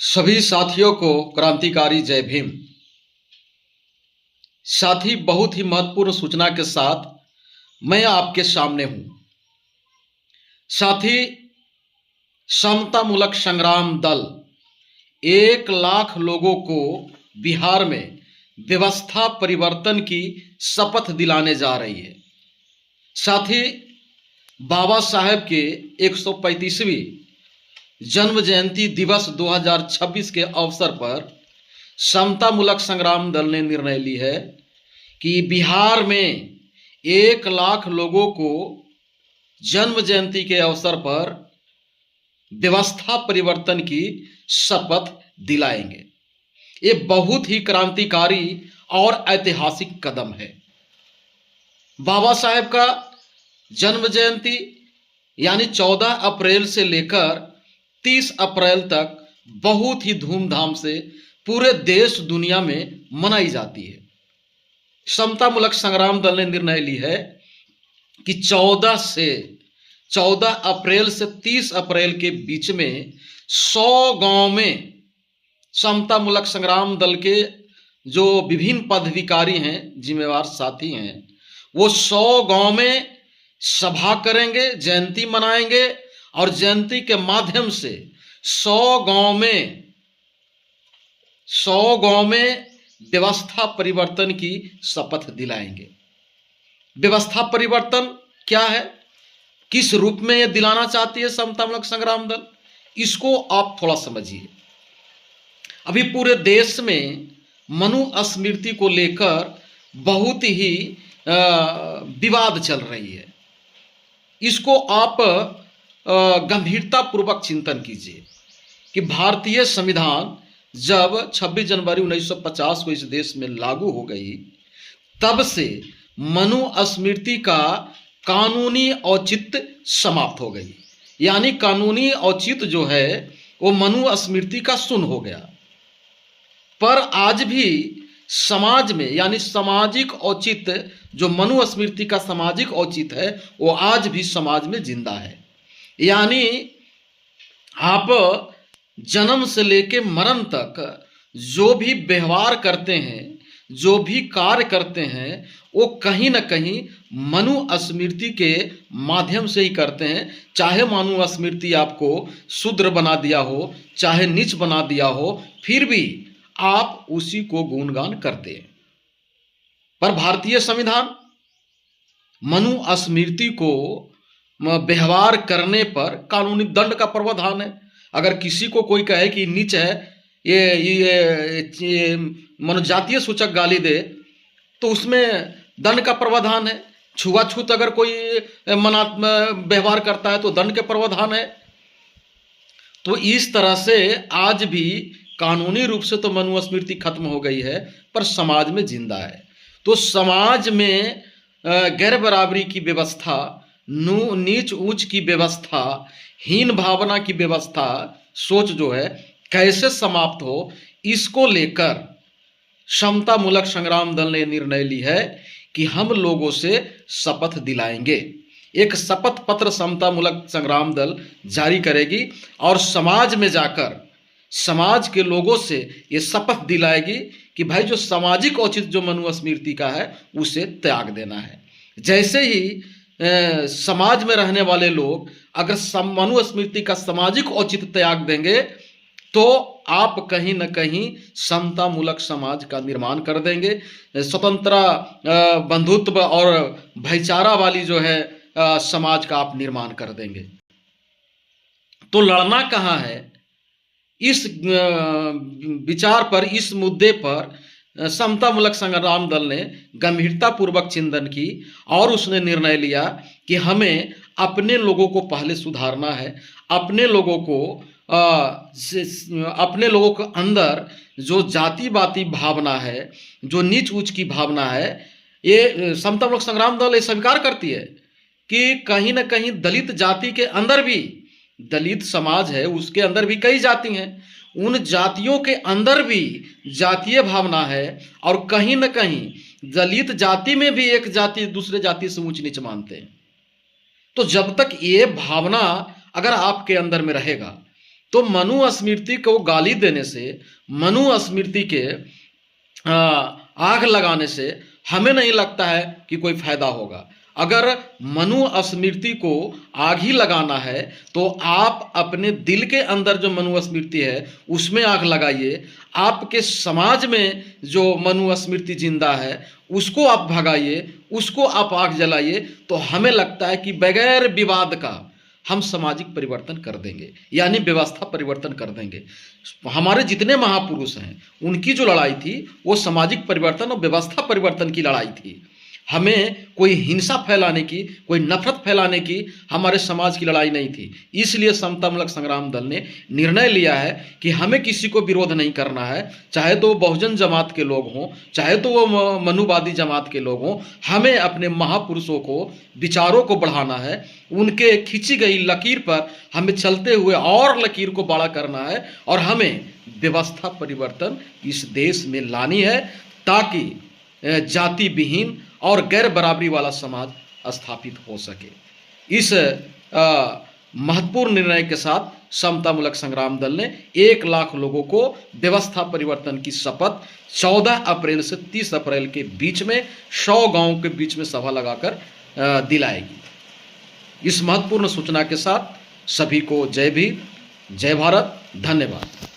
सभी साथियों को क्रांतिकारी जय भीम। साथी, बहुत ही महत्वपूर्ण सूचना के साथ मैं आपके सामने हूं। साथी, समतामूलक संग्राम दल 1 लाख लोगों को बिहार में व्यवस्था परिवर्तन की शपथ दिलाने जा रही है। साथी, बाबा साहेब के 135वीं जन्म जयंती दिवस 2026 के अवसर पर समतामूलक संग्राम दल ने निर्णय ली है कि बिहार में 1 लाख लोगों को जन्म जयंती के अवसर पर व्यवस्था परिवर्तन की शपथ दिलाएंगे। ये बहुत ही क्रांतिकारी और ऐतिहासिक कदम है। बाबा साहेब का जन्म जयंती यानी 14 अप्रैल से लेकर 30 अप्रैल तक बहुत ही धूमधाम से पूरे देश दुनिया में मनाई जाती है। समतामूलक संग्राम दल ने निर्णय ली है कि 14 अप्रैल से 30 अप्रैल के बीच में 100 गांव में समतामूलक संग्राम दल के जो विभिन्न पदाधिकारी हैं, जिम्मेवार साथी हैं, वो 100 गांव में सभा करेंगे, जयंती मनाएंगे और जयंती के माध्यम से 100 गांव में व्यवस्था परिवर्तन की शपथ दिलाएंगे। व्यवस्था परिवर्तन क्या है, किस रूप में यह दिलाना चाहती है समतामूलक संग्राम दल, इसको आप थोड़ा समझिए। अभी पूरे देश में मनुस्मृति को लेकर बहुत ही विवाद चल रही है। इसको आप गंभीरता पूर्वक चिंतन कीजिए कि भारतीय संविधान जब 26 जनवरी 1950 को इस देश में लागू हो गई, तब से मनुस्मृति का कानूनी औचित्य समाप्त हो गई। यानी कानूनी औचित्य जो है वो मनुस्मृति का शून्य हो गया। पर आज भी समाज में यानी सामाजिक औचित्य, जो मनुस्मृति का सामाजिक औचित्य है, वो आज भी समाज में जिंदा है। यानी आप जन्म से लेके मरण तक जो भी व्यवहार करते हैं, जो भी कार्य करते हैं, वो कहीं ना कहीं मनुस्मृति के माध्यम से ही करते हैं। चाहे मनुस्मृति आपको शूद्र बना दिया हो, चाहे नीच बना दिया हो, फिर भी आप उसी को गुणगान करते हैं। पर भारतीय संविधान मनुस्मृति को व्यवहार करने पर कानूनी दंड का प्रावधान है। अगर किसी को कोई कहे कि नीच है, ये मनोजातीय सूचक गाली दे, तो उसमें दंड का प्रावधान है। छुआछूत अगर कोई व्यवहार करता है तो दंड के प्रावधान है। तो इस तरह से आज भी कानूनी रूप से तो मनुस्मृति खत्म हो गई है, पर समाज में जिंदा है। तो समाज में गैर बराबरी की व्यवस्था, नीच ऊंच की व्यवस्था, हीन भावना की व्यवस्था, सोच जो है कैसे समाप्त हो, इसको लेकर समतामूलक संग्राम दल ने निर्णय ली है कि हम लोगों से शपथ दिलाएंगे। एक शपथ पत्र समतामूलक संग्राम दल जारी करेगी और समाज में जाकर समाज के लोगों से ये शपथ दिलाएगी कि भाई जो सामाजिक औचित्य जो मनुस्मृति का है उसे त्याग देना है। जैसे ही समाज में रहने वाले लोग अगर मनुस्मृति का सामाजिक औचित्य त्याग देंगे तो आप कहीं न कहीं समतामूलक समाज का निर्माण कर देंगे। स्वतंत्र, बंधुत्व और भाईचारा वाली जो है समाज का आप निर्माण कर देंगे। तो लड़ना कहाँ है, इस विचार पर, इस मुद्दे पर समतामूलक संग्राम दल ने गंभीरता पूर्वक चिंतन की और उसने निर्णय लिया कि हमें अपने लोगों को पहले सुधारना है। अपने लोगों के अंदर जो जातिवादी भावना है, जो नीच ऊंच की भावना है, ये समतामूलक संग्राम दल ये स्वीकार करती है कि कहीं ना कहीं दलित जाति के अंदर भी, दलित समाज है उसके अंदर भी कई जाति हैं, उन जातियों के अंदर भी जातीय भावना है और कहीं न कहीं दलित जाति में भी एक जाति दूसरे जाति से ऊंच नीच मानते हैं। तो जब तक ये भावना अगर आपके अंदर में रहेगा तो मनुस्मृति को गाली देने से, मनुस्मृति के आग लगाने से हमें नहीं लगता है कि कोई फायदा होगा। अगर मनुस्मृति को आग ही लगाना है तो आप अपने दिल के अंदर जो मनुस्मृति है उसमें आग लगाइए। आपके समाज में जो मनुस्मृति जिंदा है उसको आप भगाइए, उसको आप आग जलाइए। तो हमें लगता है कि बगैर विवाद का हम सामाजिक परिवर्तन कर देंगे, यानी व्यवस्था परिवर्तन कर देंगे। हमारे जितने महापुरुष हैं उनकी जो लड़ाई थी वो सामाजिक परिवर्तन और व्यवस्था परिवर्तन की लड़ाई थी। हमें कोई हिंसा फैलाने की, कोई नफरत फैलाने की हमारे समाज की लड़ाई नहीं थी। इसलिए समतामूलक संग्राम दल ने निर्णय लिया है कि हमें किसी को विरोध नहीं करना है, चाहे तो वो बहुजन जमात के लोग हों, चाहे तो वो मनुवादी जमात के लोग हों। हमें अपने महापुरुषों को, विचारों को बढ़ाना है, उनके खींची गई लकीर पर हमें चलते हुए और लकीर को बड़ा करना है और हमें व्यवस्था परिवर्तन इस देश में लानी है ताकि जाति विहीन और गैर बराबरी वाला समाज स्थापित हो सके। इस महत्वपूर्ण निर्णय के साथ समतामूलक संग्राम दल ने 1 लाख लोगों को व्यवस्था परिवर्तन की शपथ 14 अप्रैल से 30 अप्रैल के बीच में 100 गांवों के बीच में सभा लगाकर दिलाएगी। इस महत्वपूर्ण सूचना के साथ सभी को जय भीम, जय भारत, धन्यवाद।